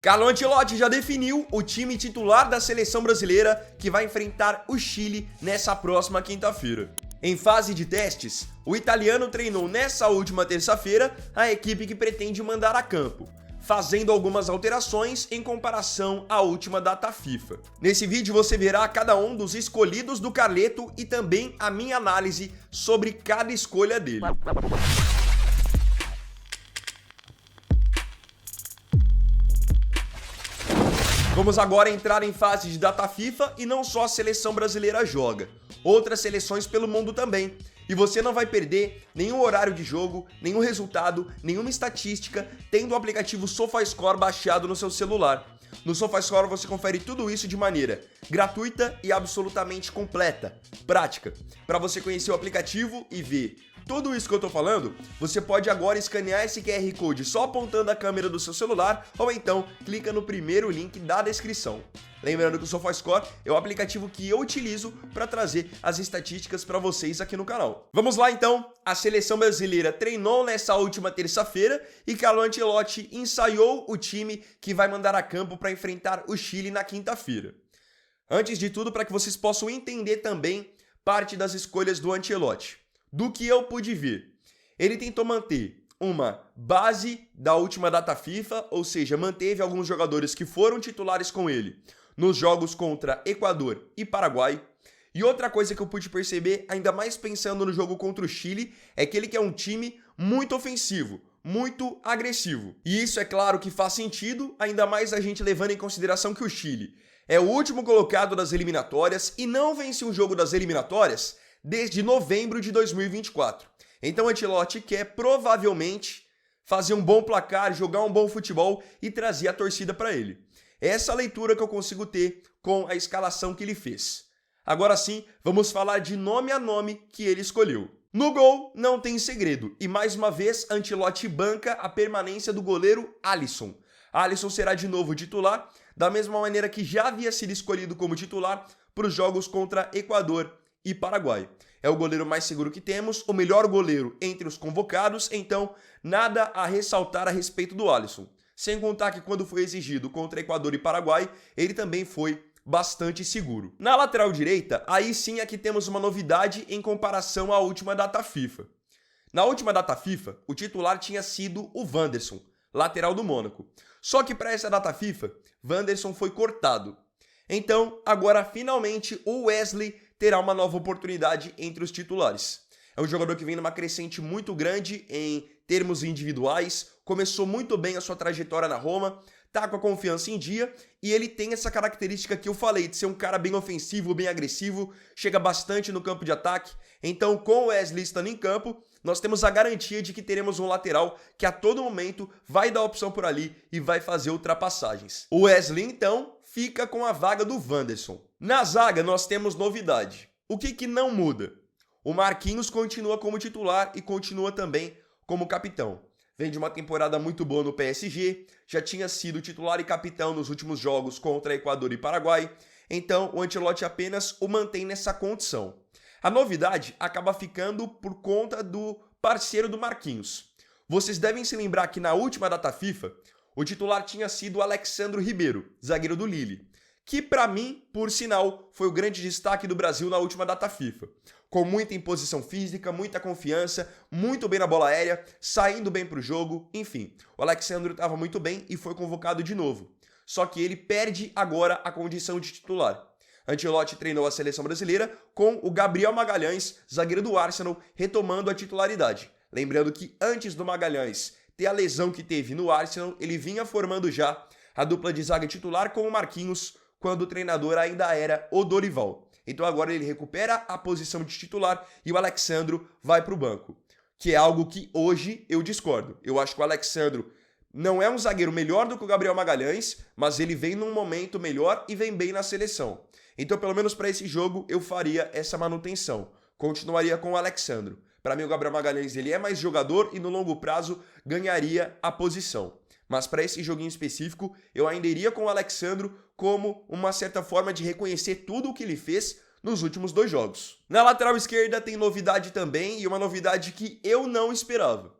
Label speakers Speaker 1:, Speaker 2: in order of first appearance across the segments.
Speaker 1: Carlo Ancelotti já definiu o time titular da seleção brasileira que vai enfrentar o Chile nessa próxima quinta-feira. Em fase de testes, o italiano treinou nessa última terça-feira a equipe que pretende mandar a campo, fazendo algumas alterações em comparação à última data FIFA. Nesse vídeo você verá cada um dos escolhidos do Carleto e também a minha análise sobre cada escolha dele. Vamos agora entrar em fase de data FIFA e não só a seleção brasileira joga, outras seleções pelo mundo também. E você não vai perder nenhum horário de jogo, nenhum resultado, nenhuma estatística, tendo o aplicativo SofaScore baixado no seu celular. No SofaScore você confere tudo isso de maneira gratuita e absolutamente completa, prática. Para você conhecer o aplicativo e ver tudo isso que eu tô falando, você pode agora escanear esse QR Code só apontando a câmera do seu celular ou então clica no primeiro link da descrição. Lembrando que o SofaScore é o aplicativo que eu utilizo para trazer as estatísticas para vocês aqui no canal. Vamos lá então, a seleção brasileira treinou nessa última terça-feira e Carlo Ancelotti ensaiou o time que vai mandar a campo para enfrentar o Chile na quinta-feira. Antes de tudo, para que vocês possam entender também parte das escolhas do Ancelotti. Do que eu pude ver, ele tentou manter uma base da última data FIFA, ou seja, manteve alguns jogadores que foram titulares com ele nos jogos contra Equador e Paraguai. E outra coisa que eu pude perceber, ainda mais pensando no jogo contra o Chile, é que ele quer um time muito ofensivo, muito agressivo. E isso é claro que faz sentido, ainda mais a gente levando em consideração que o Chile é o último colocado das eliminatórias e não vence um jogo das eliminatórias desde novembro de 2024. Então Ancelotti quer provavelmente fazer um bom placar, jogar um bom futebol e trazer a torcida para ele. Essa é a leitura que eu consigo ter com a escalação que ele fez. Agora sim, vamos falar de nome a nome que ele escolheu. No gol, não tem segredo. E mais uma vez, Ancelotti banca a permanência do goleiro Alisson. Alisson será de novo titular, da mesma maneira que já havia sido escolhido como titular para os jogos contra Equador e Paraguai. É o goleiro mais seguro que temos, o melhor goleiro entre os convocados, então nada a ressaltar a respeito do Alisson. Sem contar que quando foi exigido contra Equador e Paraguai, ele também foi bastante seguro. Na lateral direita, aí sim aqui temos uma novidade em comparação à última data FIFA. Na última data FIFA, o titular tinha sido o Wanderson, lateral do Mônaco. Só que para essa data FIFA, Wanderson foi cortado. Então, agora finalmente o Wesley terá uma nova oportunidade entre os titulares. É um jogador que vem numa crescente muito grande em termos individuais, começou muito bem a sua trajetória na Roma, tá com a confiança em dia e ele tem essa característica que eu falei, de ser um cara bem ofensivo, bem agressivo, chega bastante no campo de ataque. Então, com o Wesley estando em campo, nós temos a garantia de que teremos um lateral que a todo momento vai dar opção por ali e vai fazer ultrapassagens. O Wesley, então, fica com a vaga do Wanderson. Na zaga, nós temos novidade. O que não muda? O Marquinhos continua como titular e continua também como capitão. Vem de uma temporada muito boa no PSG, já tinha sido titular e capitão nos últimos jogos contra Equador e Paraguai, então o Ancelotti apenas o mantém nessa condição. A novidade acaba ficando por conta do parceiro do Marquinhos. Vocês devem se lembrar que na última data FIFA, o titular tinha sido o Alexandro Ribeiro, zagueiro do Lille, que para mim, por sinal, foi o grande destaque do Brasil na última data FIFA. Com muita imposição física, muita confiança, muito bem na bola aérea, saindo bem para o jogo, enfim. O Alexandro estava muito bem e foi convocado de novo. Só que ele perde agora a condição de titular. Ancelotti treinou a seleção brasileira com o Gabriel Magalhães, zagueiro do Arsenal, retomando a titularidade. Lembrando que antes do Magalhães ter a lesão que teve no Arsenal, ele vinha formando já a dupla de zaga titular com o Marquinhos, quando o treinador ainda era o Dorival. Então agora ele recupera a posição de titular e o Alexandro vai para o banco, que é algo que hoje eu discordo. Eu acho que o Alexandro não é um zagueiro melhor do que o Gabriel Magalhães, mas ele vem num momento melhor e vem bem na seleção. Então pelo menos para esse jogo eu faria essa manutenção, continuaria com o Alexandro. Para mim o Gabriel Magalhães ele é mais jogador e no longo prazo ganharia a posição. Mas para esse joguinho específico, eu ainda iria com o Alexandro como uma certa forma de reconhecer tudo o que ele fez nos últimos 2 jogos. Na lateral esquerda tem novidade também, e uma novidade que eu não esperava.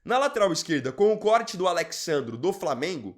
Speaker 1: Na lateral esquerda, com o corte do Alexandro do Flamengo,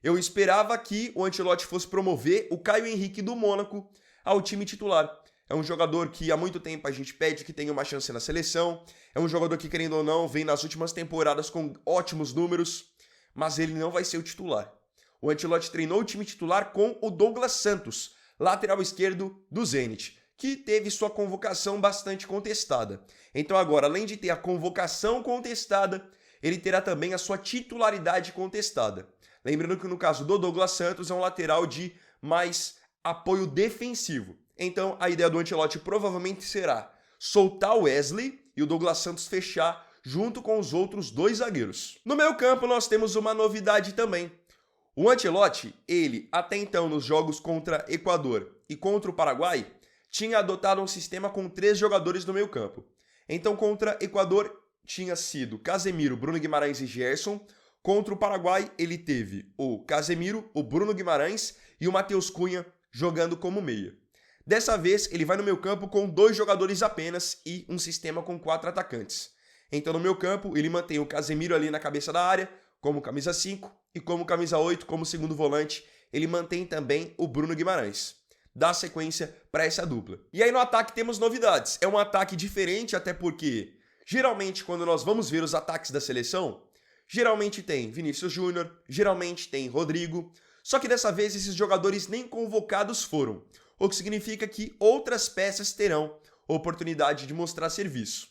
Speaker 1: Eu esperava que o Ancelotti fosse promover o Caio Henrique do Mônaco ao time titular. É um jogador que há muito tempo a gente pede que tenha uma chance na seleção. É um jogador que, querendo ou não, vem nas últimas temporadas com ótimos números, mas ele não vai ser o titular. O Ancelotti treinou o time titular com o Douglas Santos, lateral esquerdo do Zenit, que teve sua convocação bastante contestada. Então agora, além de ter a convocação contestada, ele terá também a sua titularidade contestada. Lembrando que no caso do Douglas Santos é um lateral de mais apoio defensivo. Então a ideia do Ancelotti provavelmente será soltar o Wesley e o Douglas Santos fechar junto com os outros dois zagueiros. No meio-campo nós temos uma novidade também. O Ancelotti, ele até então nos jogos contra Equador e contra o Paraguai, tinha adotado um sistema com 3 jogadores no meio-campo. Então contra Equador tinha sido Casemiro, Bruno Guimarães e Gerson. Contra o Paraguai ele teve o Casemiro, o Bruno Guimarães e o Matheus Cunha jogando como meia. Dessa vez, ele vai no meio-campo com 2 jogadores apenas e um sistema com 4 atacantes. Então, no meio-campo, ele mantém o Casemiro ali na cabeça da área, como camisa 5, e como camisa 8, como segundo volante, ele mantém também o Bruno Guimarães. Dá sequência para essa dupla. E aí no ataque temos novidades. É um ataque diferente, até porque, geralmente, quando nós vamos ver os ataques da seleção, geralmente tem Vinícius Júnior, geralmente tem Rodrigo, só que dessa vez esses jogadores nem convocados foram, o que significa que outras peças terão oportunidade de mostrar serviço.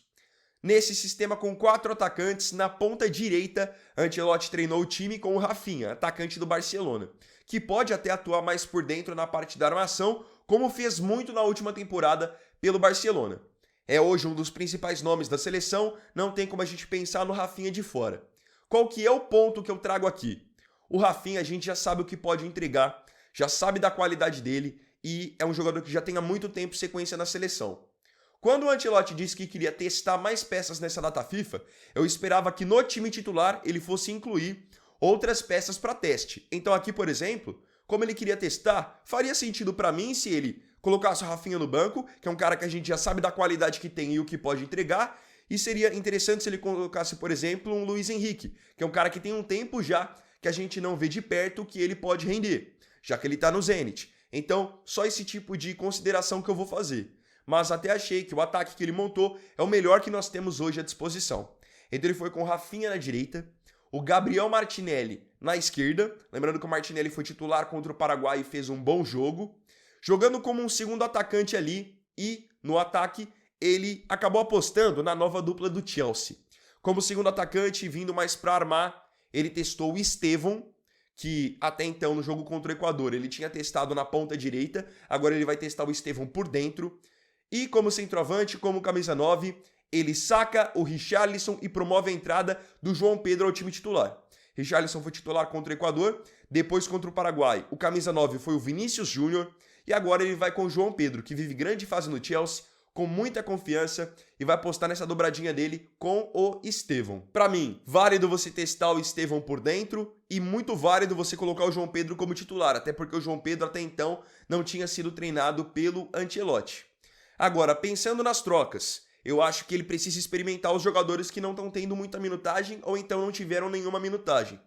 Speaker 1: Nesse sistema com 4 atacantes, na ponta direita, Ancelotti treinou o time com o Rafinha, atacante do Barcelona, que pode até atuar mais por dentro na parte da armação, como fez muito na última temporada pelo Barcelona. É hoje um dos principais nomes da seleção, não tem como a gente pensar no Rafinha de fora. Qual que é o ponto que eu trago aqui? O Rafinha a gente já sabe o que pode entregar, já sabe da qualidade dele e é um jogador que já tem há muito tempo sequência na seleção. Quando o Ancelotti disse que queria testar mais peças nessa data FIFA, eu esperava que no time titular ele fosse incluir outras peças para teste. Então aqui, por exemplo, como ele queria testar, faria sentido para mim se ele colocasse o Rafinha no banco, que é um cara que a gente já sabe da qualidade que tem e o que pode entregar, e seria interessante se ele colocasse, por exemplo, um Luiz Henrique, que é um cara que tem um tempo já que a gente não vê de perto que ele pode render, já que ele está no Zenit. Então, só esse tipo de consideração que eu vou fazer. Mas até achei que o ataque que ele montou é o melhor que nós temos hoje à disposição. Então ele foi com o Rafinha na direita, o Gabriel Martinelli na esquerda, lembrando que o Martinelli foi titular contra o Paraguai e fez um bom jogo, jogando como um segundo atacante ali e no ataque ele acabou apostando na nova dupla do Chelsea. Como segundo atacante, vindo mais para armar, ele testou o Estevão, que até então no jogo contra o Equador ele tinha testado na ponta direita, agora ele vai testar o Estevão por dentro. E como centroavante, como camisa 9, ele saca o Richarlison e promove a entrada do João Pedro ao time titular. Richarlison foi titular contra o Equador, depois contra o Paraguai. O camisa 9 foi o Vinícius Júnior e agora ele vai com o João Pedro, que vive grande fase no Chelsea, com muita confiança e vai apostar nessa dobradinha dele com o Estevão. Para mim, válido você testar o Estevão por dentro e muito válido você colocar o João Pedro como titular, até porque o João Pedro até então não tinha sido treinado pelo Ancelotti. Agora, pensando nas trocas, eu acho que ele precisa experimentar os jogadores que não estão tendo muita minutagem ou então não tiveram nenhuma minutagem.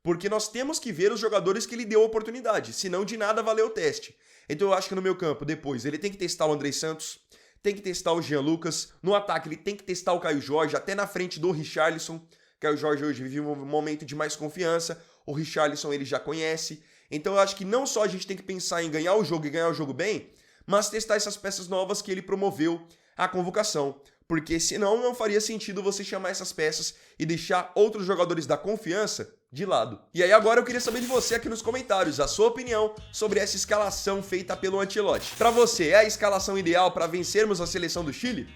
Speaker 1: Porque nós temos que ver os jogadores que ele deu oportunidade, senão de nada valeu o teste. Então eu acho que no meu campo, depois, ele tem que testar o Andrés Santos, tem que testar o Jean Lucas, no ataque ele tem que testar o Caio Jorge, até na frente do Richarlison. Caio Jorge hoje vive um momento de mais confiança, o Richarlison ele já conhece. Então eu acho que não só a gente tem que pensar em ganhar o jogo e ganhar o jogo bem, mas testar essas peças novas que ele promoveu à convocação. Porque senão não faria sentido você chamar essas peças e deixar outros jogadores da confiança de lado. E aí agora eu queria saber de você aqui nos comentários a sua opinião sobre essa escalação feita pelo Ancelotti. Para você, é a escalação ideal para vencermos a seleção do Chile?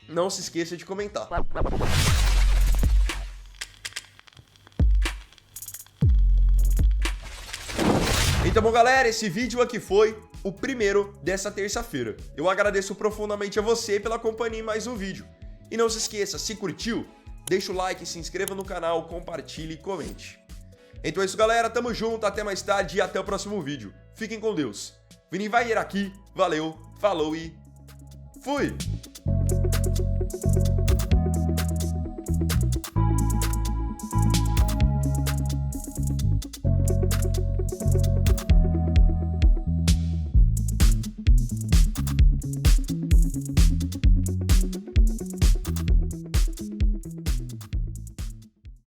Speaker 1: Não se esqueça de comentar. Então, bom, galera, esse vídeo aqui foi o primeiro dessa terça-feira. Eu agradeço profundamente a você pela companhia em mais um vídeo. E não se esqueça, se curtiu, deixa o like, se inscreva no canal, compartilhe e comente. Então é isso, galera, tamo junto, até mais tarde e até o próximo vídeo. Fiquem com Deus. Vini vai ir aqui, valeu, falou e fui!